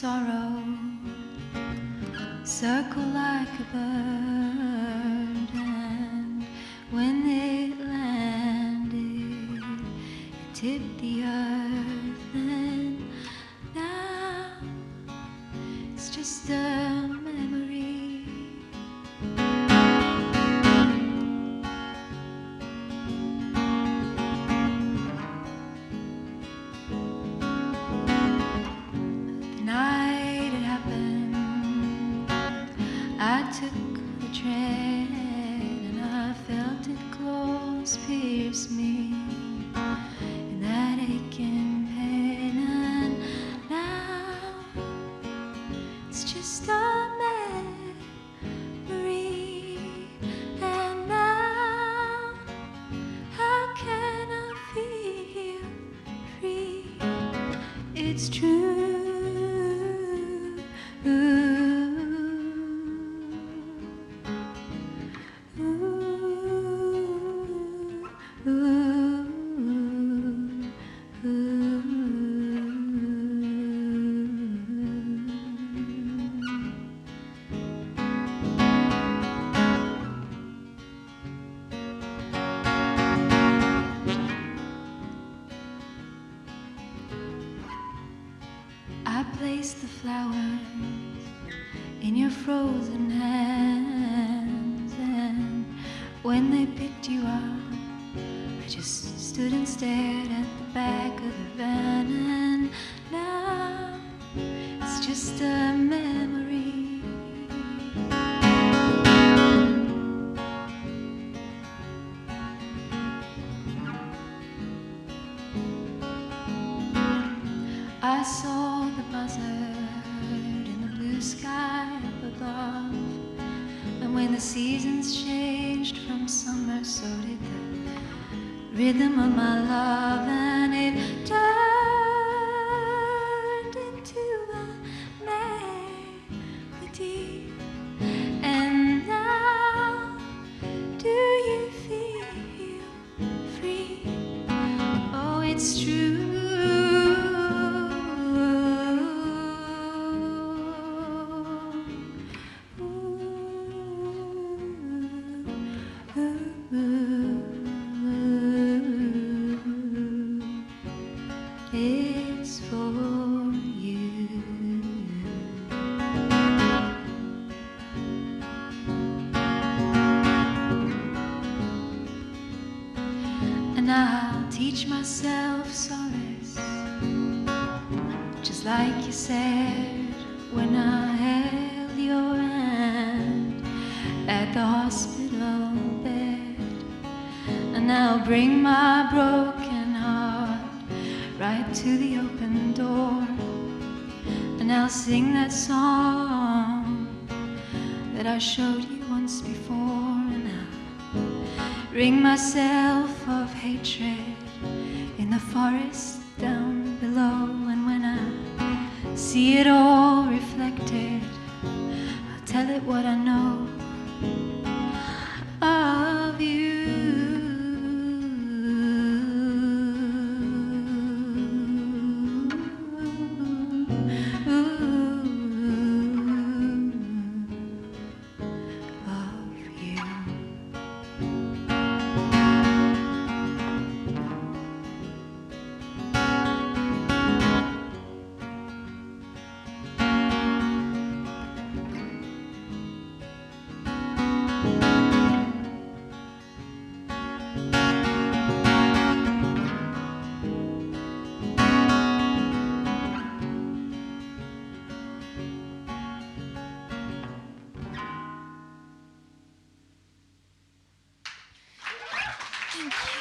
sorrow circle like a bird, and when it landed, it tipped the earth, and now it's just a memory. The night it happened, I took the train and I felt it close, pierce me in that aching pain, and now it's just a memory. And now how can I feel free? It's true. I placed the flowers in your frozen hands, and when they picked you up, I just stood and stared at the back of the van, and now it's just a memory. I saw the buzzard in the blue sky up above, and when the seasons changed from summer, so did the rhythm of my love, and it turned into a melody. And now, do you feel free? Oh, it's true. It's for you. And I'll teach myself solace, just like you said when I held your hand at the hospital bed. And I'll bring my broken heart right to the open door, and I'll sing that song that I showed you once before, and I'll ring myself of hatred in the forest down below, and when I see it all reflected, I'll tell it what I know of you. Thank you.